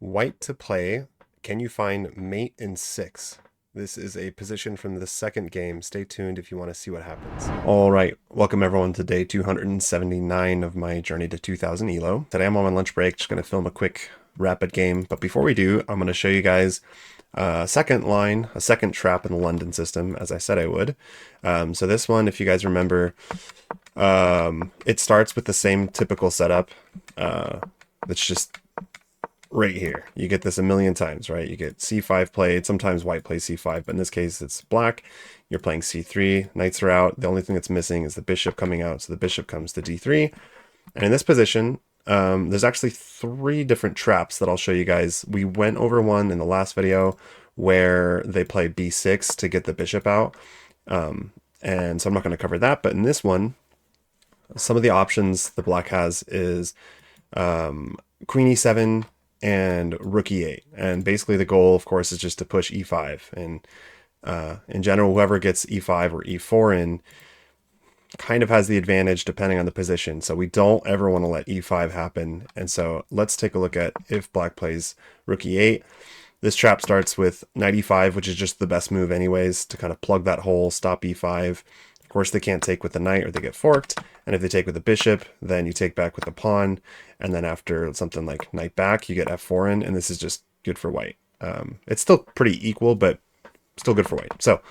White to play. Can you find mate in 6? This is a position from the second game. Stay tuned if you want to see what happens. All right, welcome everyone to day 279 of my journey to 2000 ELO. Today I'm on my lunch break, just going to film a quick rapid game. But before we do, I'm going to show you guys a second trap in the London system, as I said I would. So this one, if you guys remember, it starts with the same typical setup. It's just right here. You get this a million times, right? You get c5 played, sometimes white plays c5, but in this case it's black. You're playing c3, knights are out. The only thing that's missing is the bishop coming out, so the bishop comes to d3. And in this position, there's actually 3 different traps that I'll show you guys. We went over one in the last video where they play b6 to get the bishop out. And so I'm not going to cover that, but in this one, some of the options the black has is queen e7, and rook e8, and basically the goal, of course, is just to push e5. And in general, whoever gets e5 or e4 in kind of has the advantage depending on the position. So we don't ever want to let e5 happen. And so let's take a look at if black plays rook e8. This trap starts with knight e5, which is just the best move anyways, to kind of plug that hole, stop e5. Of course, they can't take with the knight or they get forked. And if they take with the bishop, then you take back with the pawn. And then after something like knight back, you get f4 in, and this is just good for white. It's still pretty equal, but still good for white. So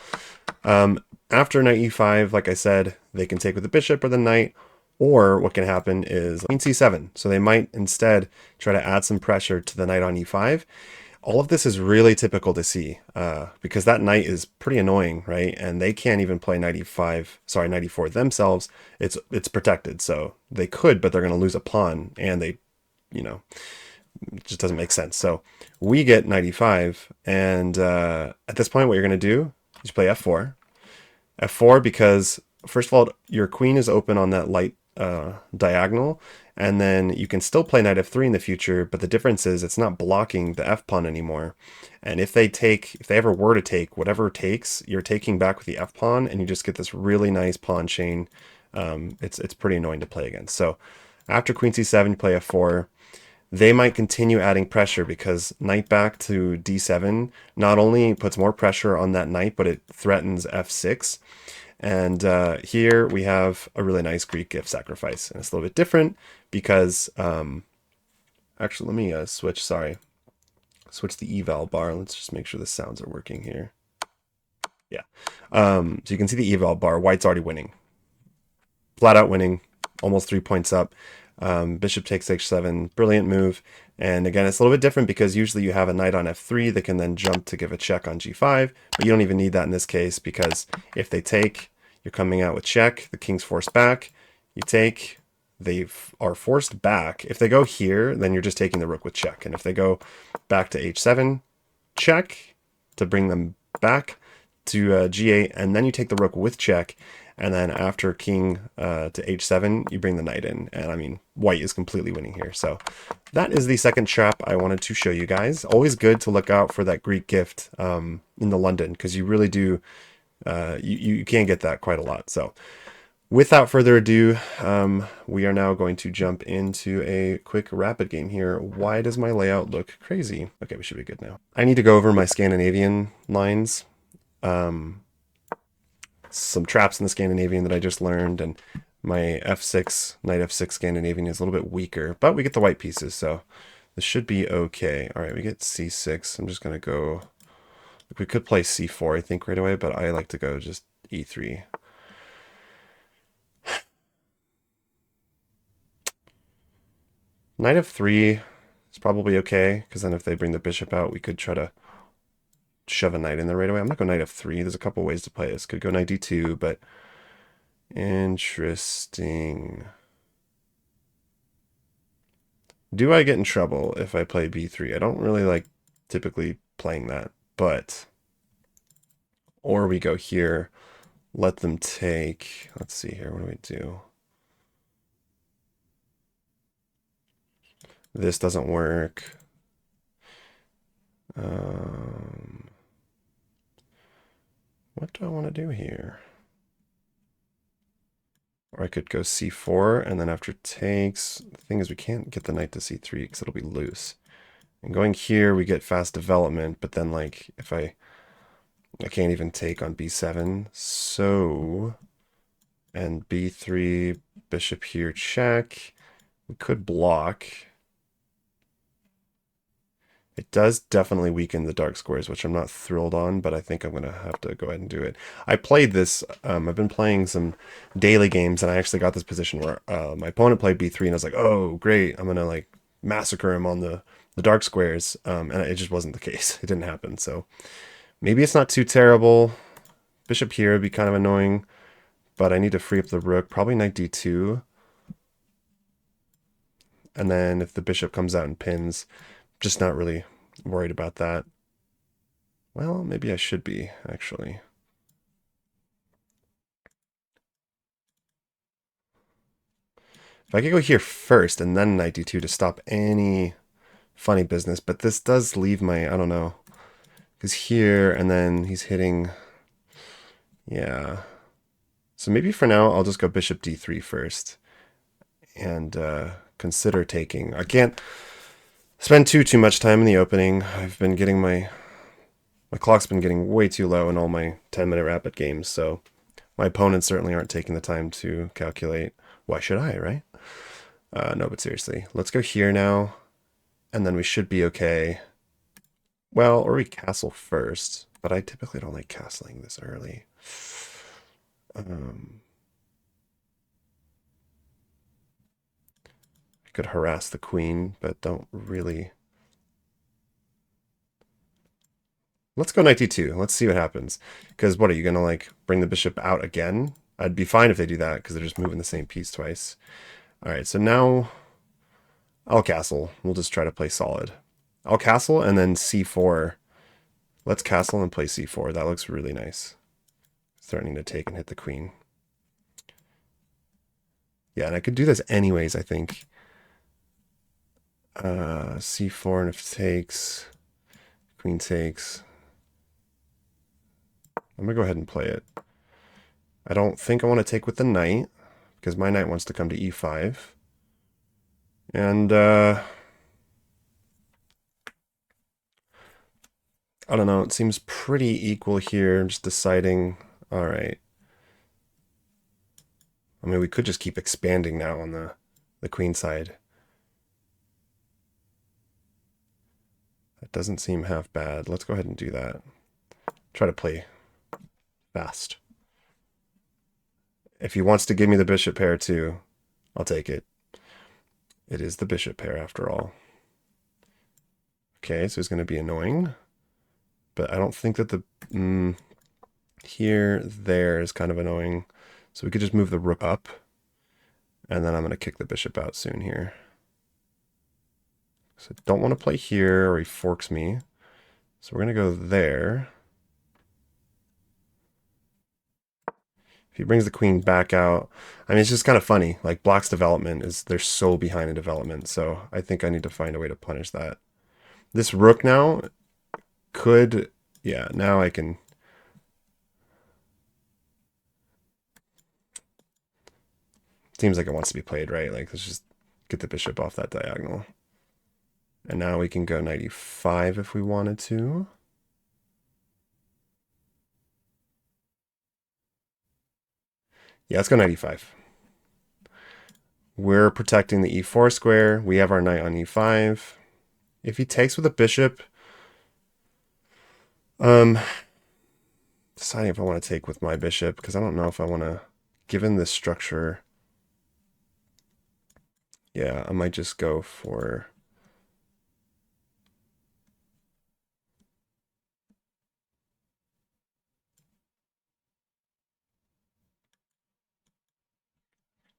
after knight e5, like I said, they can take with the bishop or the knight, or what can happen is queen c7. So they might instead try to add some pressure to the knight on e5. All of this is really typical to see because that knight is pretty annoying, right? And they can't even play knight e4 themselves. It's protected, so they could, but they're going to lose a pawn, and it just doesn't make sense. So we get knight e5, and at this point, what you're going to do is play f4. F4 because, first of all, your queen is open on that light diagonal, and then you can still play knight f3 in the future, but the difference is it's not blocking the f pawn anymore. And if they ever were to take, whatever takes, you're taking back with the f pawn, and you just get this really nice pawn chain. It's pretty annoying to play against. So after queen c7, you play f4. They might continue adding pressure because knight back to d7 not only puts more pressure on that knight, but it threatens f6. And here we have a really nice Greek gift sacrifice. And it's a little bit different because, actually, let me switch the eval bar. Let's just make sure the sounds are working here. Yeah. So you can see the eval bar. White's already winning. Flat out winning, almost 3 points up. Bishop takes h7, brilliant move. And again, it's a little bit different because usually you have a knight on f3 that can then jump to give a check on g5, but you don't even need that in this case because if they take, you're coming out with check, the king's forced back, you take, they are forced back. If they go here, then you're just taking the rook with check. And if they go back to h7, check to bring them back to g8, and then you take the rook with check. And then after king to h7, you bring the knight in. And I mean, white is completely winning here. So that is the second trap I wanted to show you guys. Always good to look out for that Greek gift in the London, because you really do, you can get that quite a lot. So without further ado, we are now going to jump into a quick rapid game here. Why does my layout look crazy? Okay, we should be good now. I need to go over my Scandinavian lines. Some traps in the Scandinavian that I just learned, and my f6, knight f6 Scandinavian is a little bit weaker, but we get the white pieces, so this should be okay. All right, we get c6. I'm just going to go, we could play c4, I think, right away, but I like to go just e3. Knight f3 is probably okay, because then if they bring the bishop out, we could try to shove a knight in there right away. I'm not going knight f3. There's a couple ways to play this. Could go knight d2, but interesting. Do I get in trouble if I play b3? I don't really like typically playing that, but or we go here, let them take. Let's see here. What do we do? This doesn't work. What do I want to do here? Or I could go c4, and then after takes, the thing is we can't get the knight to c3 because it'll be loose. And going here, we get fast development, but then like if I can't even take on b7, so, and b3, bishop here, check. We could block. It does definitely weaken the dark squares, which I'm not thrilled on, but I think I'm going to have to go ahead and do it. I played this, I've been playing some daily games, and I actually got this position where my opponent played b3, and I was like, oh, great, I'm going to like massacre him on the dark squares, and it just wasn't the case. It didn't happen, so maybe it's not too terrible. Bishop here would be kind of annoying, but I need to free up the rook, probably knight d2. And then if the bishop comes out and pins, just not really worried about that. Well, maybe I should be, actually. If I could go here first and then knight d2 to stop any funny business, but this does leave my, I don't know, because here and then he's hitting, yeah. So maybe for now I'll just go bishop d3 first and consider taking. I can't spend too much time in the opening. I've been getting my clock's been getting way too low in all my 10-minute rapid games, so my opponents certainly aren't taking the time to calculate. Why should I, right? No, but seriously, let's go here now, and then we should be okay. Well, or we castle first, but I typically don't like castling this early. I could harass the queen, but don't really. Let's go knight d2. Let's see what happens. Because what, are you going to like bring the bishop out again? I'd be fine if they do that because they're just moving the same piece twice. All right, so now I'll castle. We'll just try to play solid. I'll castle and then c4. Let's castle and play c4. That looks really nice. Threatening to take and hit the queen. Yeah, and I could do this anyways, I think. C4, and if it takes, queen takes. I'm going to go ahead and play it. I don't think I want to take with the knight, because my knight wants to come to e5. And, I don't know, it seems pretty equal here. I'm just deciding, all right. I mean, we could just keep expanding now on the queen side. That doesn't seem half bad. Let's go ahead and do that. Try to play fast. If he wants to give me the bishop pair too, I'll take it. It is the bishop pair after all. Okay, so it's going to be annoying. But I don't think that the... here, there is kind of annoying. So we could just move the rook up. And then I'm going to kick the bishop out soon here. So I don't want to play here or he forks me. So we're going to go there. If he brings the queen back out, I mean, it's just kind of funny. Like, Black's development is, they're so behind in development. So I think I need to find a way to punish that. This rook now could, yeah, now I can. Seems like it wants to be played, right? Like, let's just get the bishop off that diagonal. And now we can go knight e5 if we wanted to. Yeah, let's go knight e5. We're protecting the e4 square. We have our knight on e5. If he takes with a bishop, deciding if I want to take with my bishop, because I don't know if I want to, given this structure, yeah, I might just go for...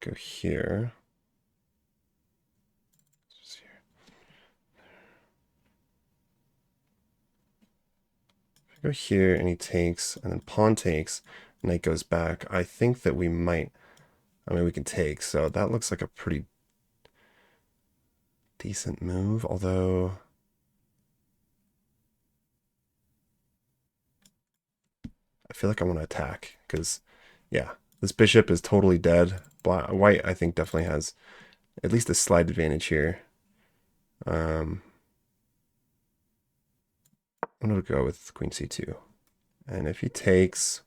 go here. Go here, and he takes, and then pawn takes, knight goes back. I think that we might, I mean, we can take, so that looks like a pretty decent move, although... I feel like I want to attack, because, yeah, this bishop is totally dead. White, I think, definitely has at least a slight advantage here. I'm going to go with queen c2. And if he takes,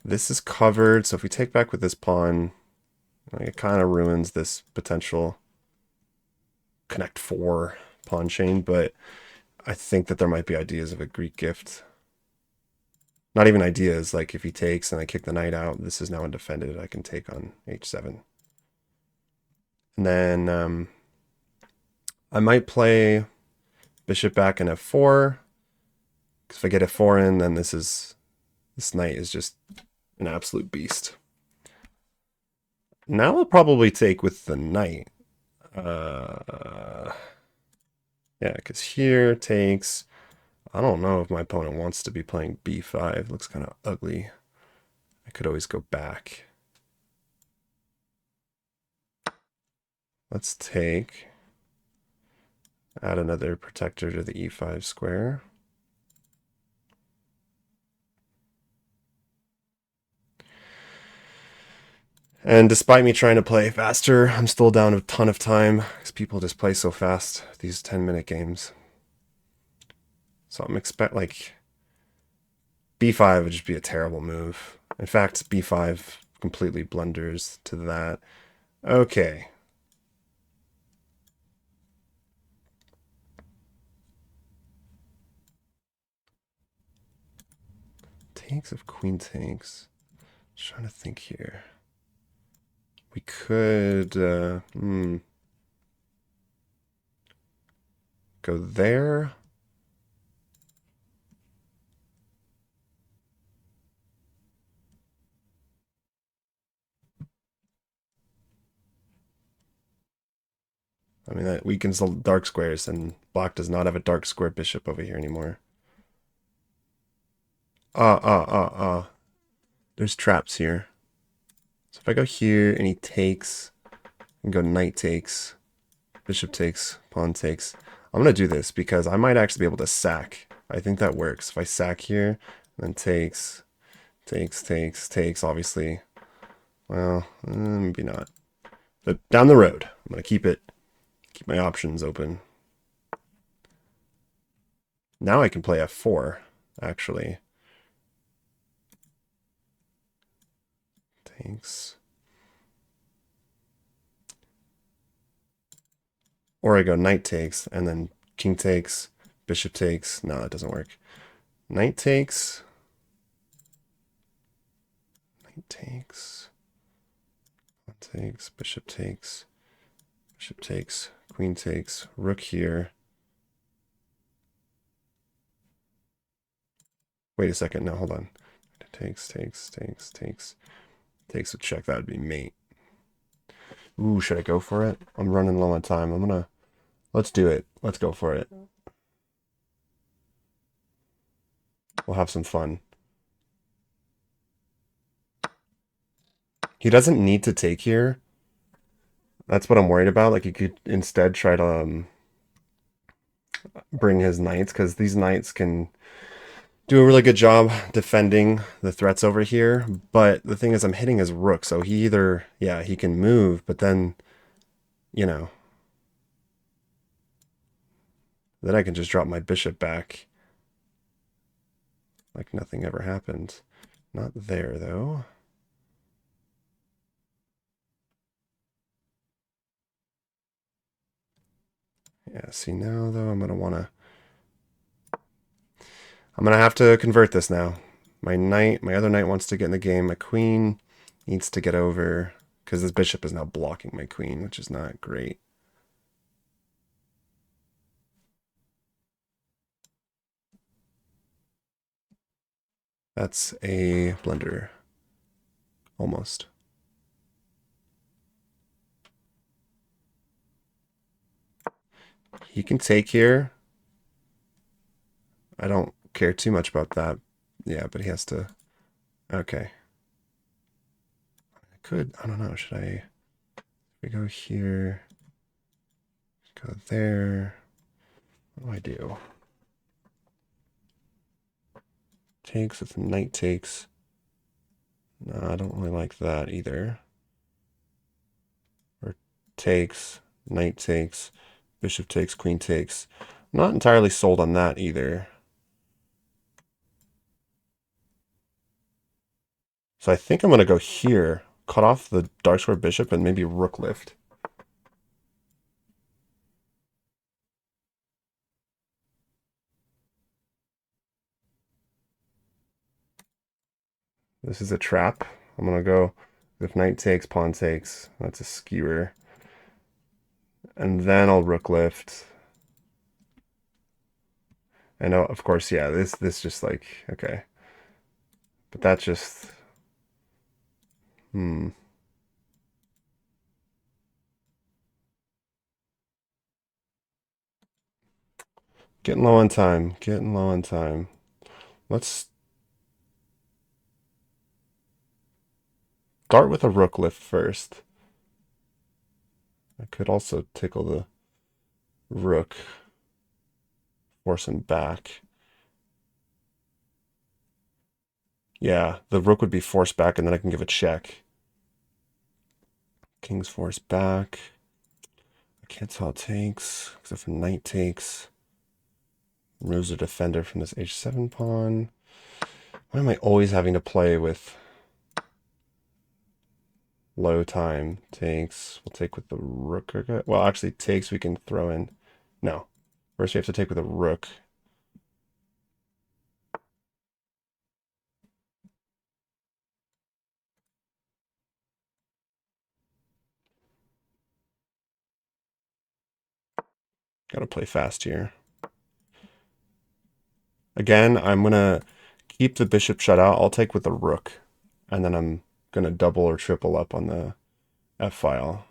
this is covered. So if we take back with this pawn, like, it kind of ruins this potential connect 4 pawn chain, but I think that there might be ideas of a Greek gift. Not even ideas, like if he takes and I kick the knight out, this is now undefended. I can take on h7. And then I might play bishop back in f4. Because if I get f4 in, then this knight is just an absolute beast. Now I'll probably take with the knight. Yeah, because here takes... I don't know if my opponent wants to be playing b5. It looks kind of ugly. I could always go back. Let's take... add another protector to the e5 square. And despite me trying to play faster, I'm still down a ton of time because people just play so fast, these 10-minute games. So I'm like b5 would just be a terrible move. In fact, b5 completely blunders to that. Okay. Takes of queen takes. Just trying to think here. We could go there. I mean, that weakens the dark squares, and black does not have a dark square bishop over here anymore. There's traps here. So if I go here and he takes, and go knight takes, bishop takes, pawn takes. I'm going to do this because I might actually be able to sack. I think that works. If I sack here, then takes, obviously. Well, maybe not. But down the road, I'm going to keep my options open. Now I can play f4, actually. Takes. Or I go knight takes, and then king takes, bishop takes. No, that doesn't work. Knight takes. Knight takes. Pawn takes, bishop takes, queen takes, rook here. Wait a second, no, hold on. Takes with check, that would be mate. Ooh, should I go for it? I'm running low on time. Let's do it. Let's go for it. We'll have some fun. He doesn't need to take here. That's what I'm worried about. Like, he could instead try to bring his knights, because these knights can do a really good job defending the threats over here. But the thing is, I'm hitting his rook, so he either, yeah, he can move, but then, you know, then I can just drop my bishop back like nothing ever happened. Not there, though. Yeah, see now, though, I'm going to have to convert this now. My other knight wants to get in the game. My queen needs to get over, because this bishop is now blocking my queen, which is not great. That's a blunder. Almost. He can take here. I don't care too much about that. Yeah, but he has to... Okay. I don't know, should I... We go here... Go there... What do I do? Takes with knight takes. No, I don't really like that either. Or takes, knight takes, bishop takes, queen takes. I'm not entirely sold on that either. So I think I'm going to go here, cut off the dark square bishop, and maybe rook lift. This is a trap. I'm going to go if knight takes, pawn takes. That's a skewer. And then I'll rook lift. And of course, yeah, this just like, okay. But that's just, hmm. Getting low on time. Getting low on time. Let's start with a rook lift first. I could also tickle the rook, force him back. Yeah, the rook would be forced back, and then I can give a check. King's forced back. I can't tell it takes, because if a knight takes, removes a defender from this h7 pawn. Why am I always having to play with low time? Takes, we'll take with the rook. Well, actually, takes we can throw in. No. First we have to take with a rook. Gotta play fast here. Again, I'm gonna keep the bishop shut out. I'll take with the rook. And then I'm gonna double or triple up on the F file.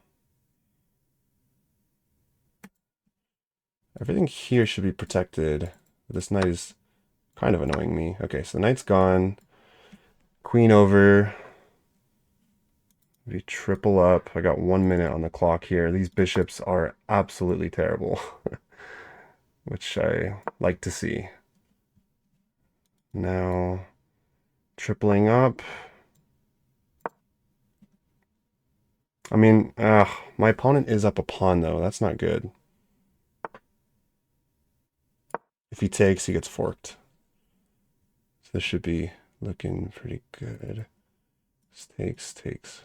Everything here should be protected. This knight is kind of annoying me. Okay, so the knight's gone. Queen over. We triple up. I got 1 minute on the clock here. These bishops are absolutely terrible, which I like to see. Now, tripling up. I mean, my opponent is up a pawn, though. That's not good. If he takes, he gets forked. So this should be looking pretty good. This takes.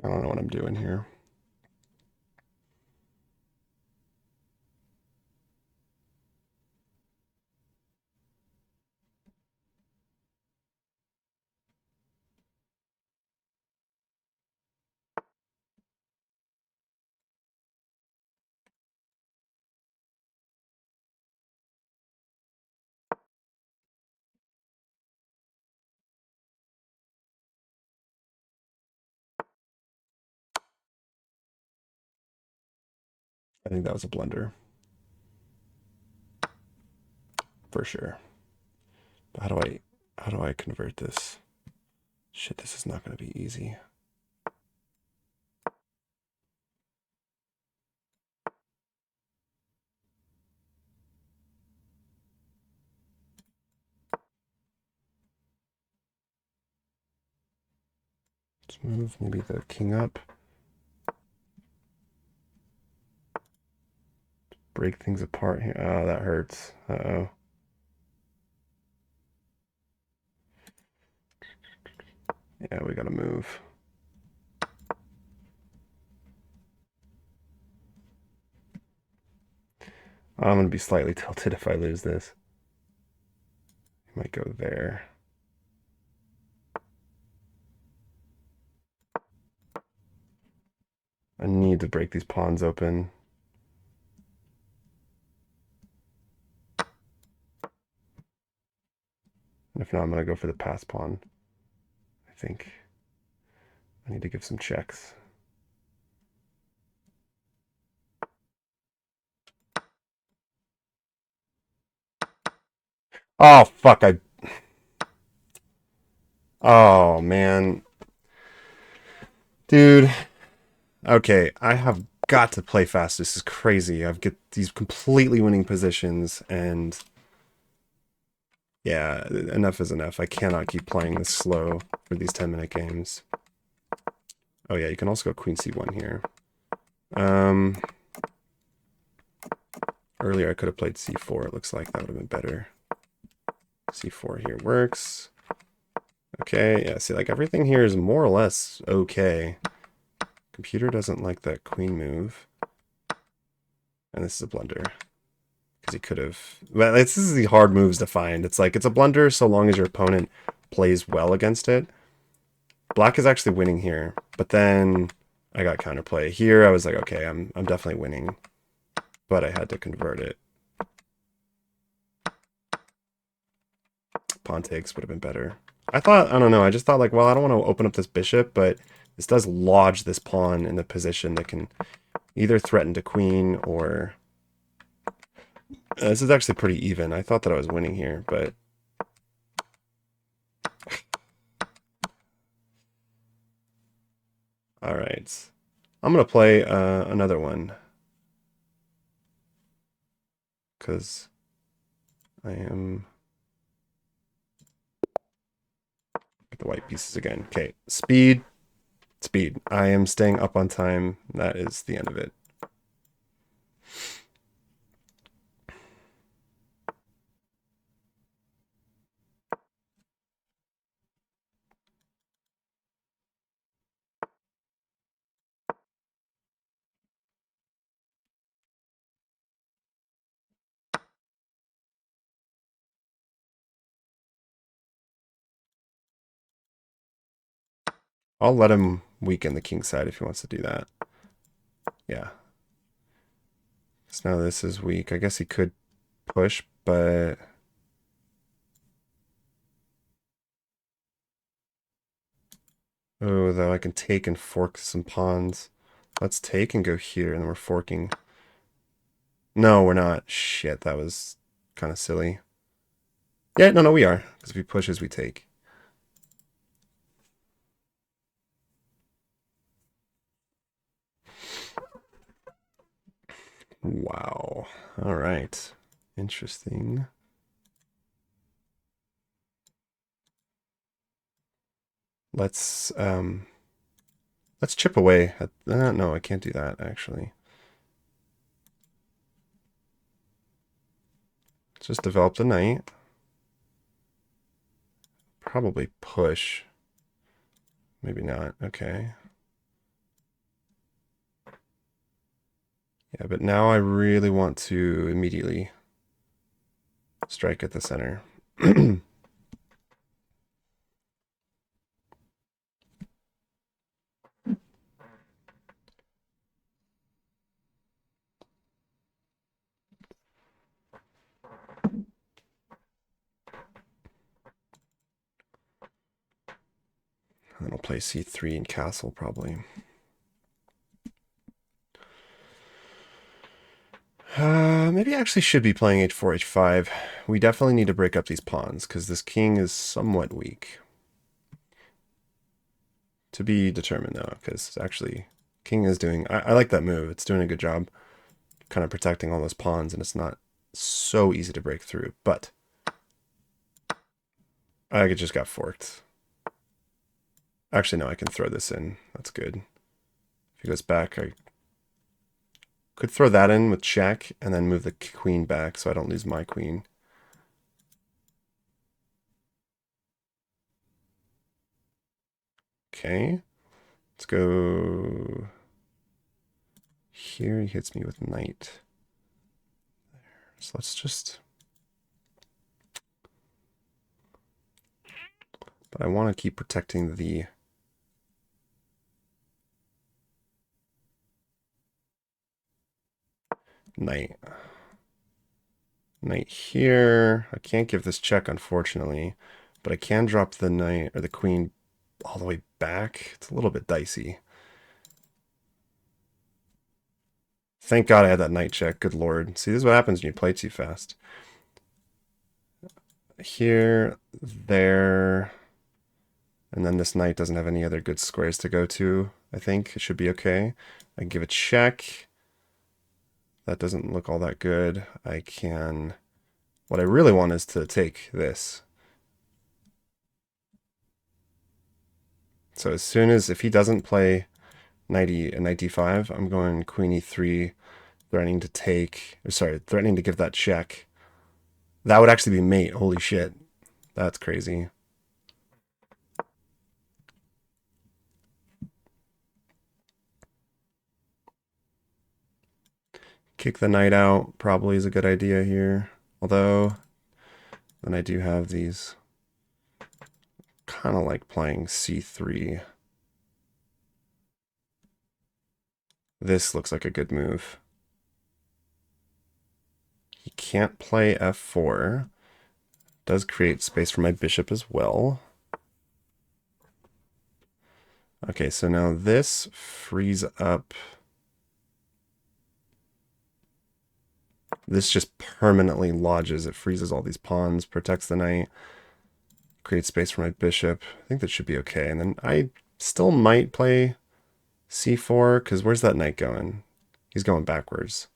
I don't know what I'm doing here. I think that was a blunder. For sure. But how do I convert this? Shit, this is not going to be easy. Let's move maybe the king up. Break things apart here. Oh, that hurts. Uh-oh. Yeah, we gotta move. I'm gonna be slightly tilted if I lose this. Might go there. I need to break these pawns open. And if not, I'm gonna go for the pass pawn. I think I need to give some checks. Oh, fuck. Oh, man. Dude, okay, I have got to play fast. This is crazy. I've get these completely winning positions, and yeah, enough is enough. I cannot keep playing this slow for these 10-minute games. Oh yeah, you can also go queen c1 here. Um, Earlier I could have played c4. It looks like that would have been better. c4 here works. Okay, yeah, see, like everything here is more or less okay. Computer doesn't like that queen move. And this is a blunder. Because he could have... Well, this is the hard moves to find. It's like, it's a blunder so long as your opponent plays well against it. Black is actually winning here. But then I got counterplay. Here I was like, okay, I'm definitely winning. But I had to convert it. Pawn takes would have been better. I don't know, I just thought like, well, I don't want to open up this bishop, but this does lodge this pawn in the position that can either threaten to queen or... this is actually pretty even. I thought that I was winning here, but... Alright. I'm going to play another one. Because I am... Get the white pieces again. Okay, speed. Speed. I am staying up on time. That is the end of it. I'll let him weaken the king side if he wants to do that. Yeah. So now this is weak. I guess he could push, but... Oh, though I can take and fork some pawns. Let's take and go here, and then we're forking. No, we're not. Shit, that was kind of silly. Yeah, no, we are. Because if he pushes, we take. Wow. All right. Interesting. Let's chip away at, no, I can't do that actually. Let's just develop the knight. Probably push. Maybe not. Okay. Yeah, but now I really want to immediately strike at the center. Then I'll play c3 and castle probably. Maybe I actually should be playing h4, h5. We definitely need to break up these pawns because this king is somewhat weak. To be determined though, because actually king is doing... I like that move. It's doing a good job kind of protecting all those pawns, and it's not so easy to break through, but I just got forked. Actually, no, I can throw this in. That's good. If he goes back, I could throw that in with check and then move the queen back so I don't lose my queen. Okay. Let's go here. He hits me with knight. So let's just... But I want to keep protecting the... knight. Knight here. I can't give this check, unfortunately. But I can drop the knight or the queen all the way back. It's a little bit dicey. Thank God I had that knight check. Good lord. See, this is what happens when you play too fast. Here, there. And then this knight doesn't have any other good squares to go to. I think it should be okay. I can give a check. That doesn't look all that good. I can... What I really want is to take this. So as soon as, if he doesn't play knight d5, I'm going queen e3, threatening to take, or sorry, threatening to give that check. That would actually be mate. Holy shit. That's crazy. Kick the knight out probably is a good idea here. Although, then I do have these. Kind of like playing c3. This looks like a good move. He can't play f4. Does create space for my bishop as well. Okay, so now this frees up. This just permanently lodges. It freezes all these pawns, protects the knight, creates space for my bishop. I think that should be okay. And then I still might play c4, because where's that knight going? He's going backwards,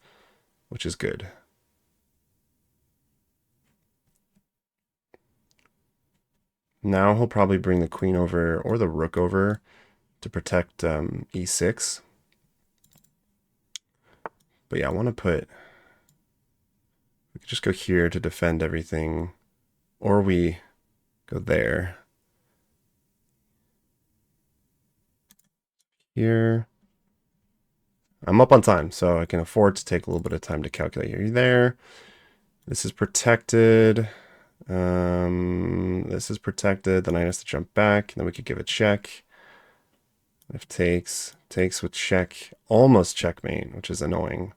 which is good. Now he'll probably bring the queen over or the rook over to protect e6. But yeah, I want to put... We could just go here to defend everything. Or we go there. Here. I'm up on time, so I can afford to take a little bit of time to calculate here. There. This is protected. This is protected. The knight has to jump back. And then we could give a check. If takes with check. Almost checkmate, which is annoying.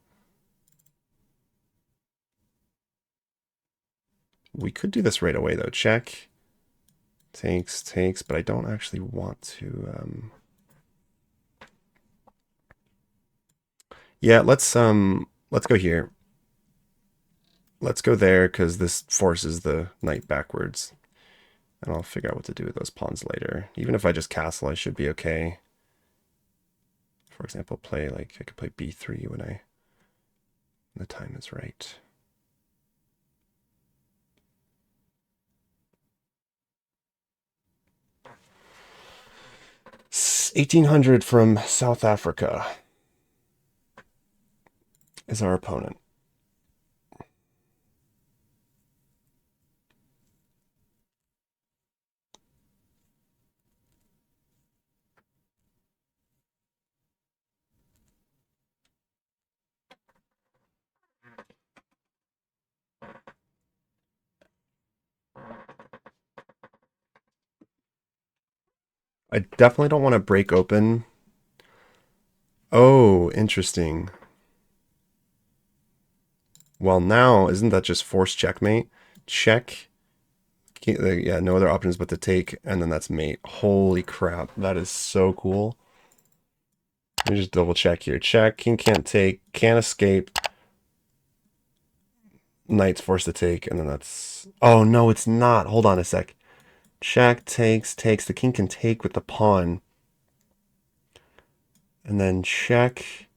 We could do this right away, though. Check. Takes, but I don't actually want to... Yeah, let's go here. Let's go there, because this forces the knight backwards. And I'll figure out what to do with those pawns later. Even if I just castle, I should be okay. For example, play, like, I could play b3 when the time is right. It's 1800 from South Africa is our opponent. I definitely don't want to break open. Oh, interesting. Well, now, isn't that just forced checkmate? Check. Yeah, no other options but to take, and then that's mate. Holy crap, that is so cool. Let me just double check here. Check, king can't take, can't escape. Knight's forced to take, and then that's... Oh, no, it's not. Hold on a sec. Check, takes. The king can take with the pawn. And then check.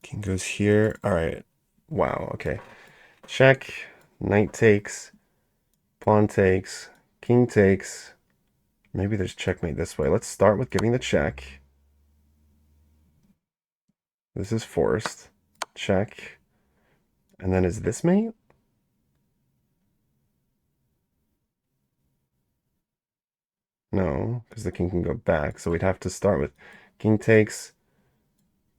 King goes here. All right. Wow, okay. Check, knight takes, pawn takes, king takes. Maybe there's checkmate this way. Let's start with giving the check. This is forced. Check. And then is this mate? No, because the king can go back. So we'd have to start with king takes,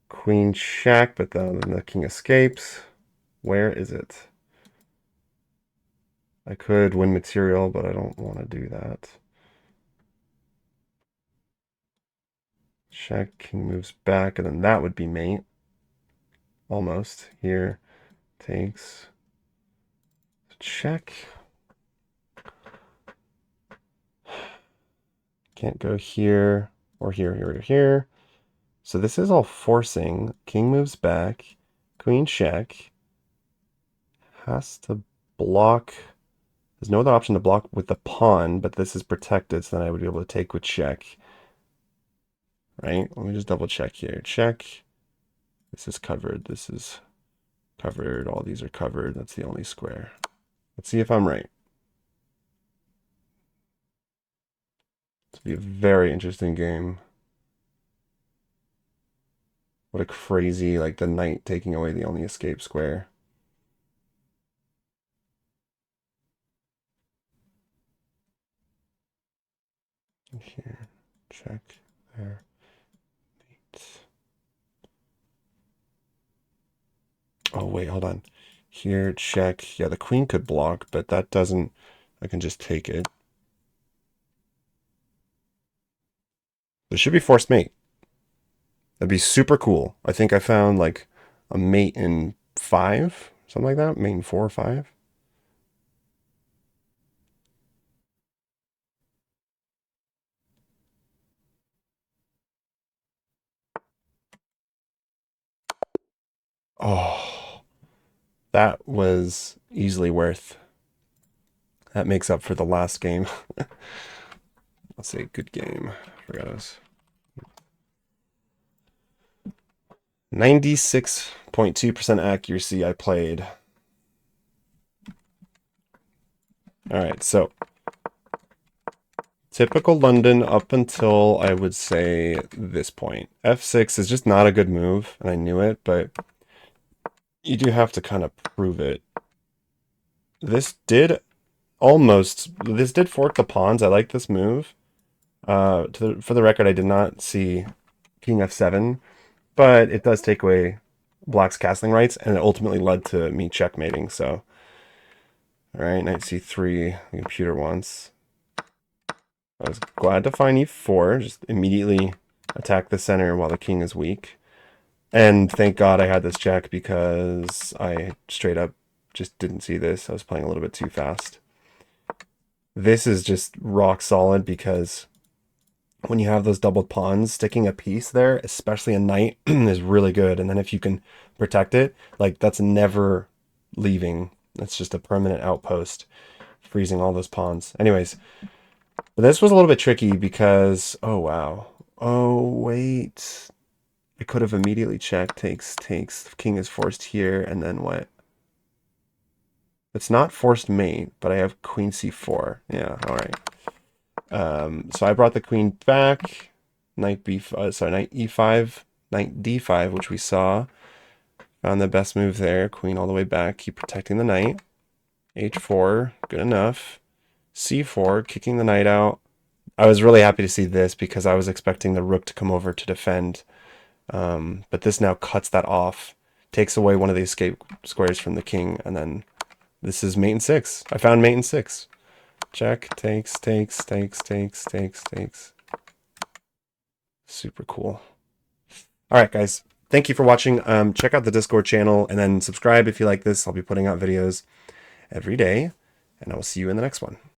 queen check, but then the king escapes. Where is it? I could win material, but I don't want to do that. Check, king moves back, and then that would be mate. Almost. Here, takes. Check. Can't go here, or here, or here. So this is all forcing. King moves back. Queen check. Has to block There's no other option to block with the pawn, but this is protected, so then I would be able to take with check. Right? Let me just double check here. Check. This is covered. This is covered. All these are covered. That's the only square. Let's see if I'm right. This will be a very interesting game. What a crazy, like the knight taking away the only escape square. Here, check, there, mate. Oh, wait, hold on. Here, check. Yeah, the queen could block, but that doesn't, I can just take it. There should be forced mate. That'd be super cool. I think I found like a mate in 5, something like that. Mate in 4 or 5. Oh, that was easily worth. That makes up for the last game. Let's say good game. Forgot us. 96.2% accuracy I played. All right, so typical London up until I would say this point. F6 is just not a good move, and I knew it, but you do have to kind of prove it. This did fork the pawns. I like this move. For the record, I did not see King F7, but it does take away Black's castling rights, and it ultimately led to me checkmating. So, all right, knight C3. The computer wants. I was glad to find E4. Just immediately attack the center while the king is weak. And thank God I had this check because I straight up just didn't see this. I was playing a little bit too fast. This is just rock solid because when you have those doubled pawns, sticking a piece there, especially a knight, is really good. And then if you can protect it, like that's never leaving. That's just a permanent outpost, freezing all those pawns. Anyways, but this was a little bit tricky because, oh wow. Oh wait. I could have immediately checked, takes, king is forced here, and then what? It's not forced mate, but I have queen c4. Yeah, all right. So I brought the queen back. Knight knight e5, knight d5, which we saw. Found the best move there. Queen all the way back. Keep protecting the knight. h4, good enough. c4, kicking the knight out. I was really happy to see this because I was expecting the rook to come over to defend. But this now cuts that off. Takes away one of the escape squares from the king. And then this is mate in 6. I found mate in 6. Check, takes. Super cool. All right, guys. Thank you for watching. Check out the Discord channel and then subscribe if you like this. I'll be putting out videos every day, and I will see you in the next one.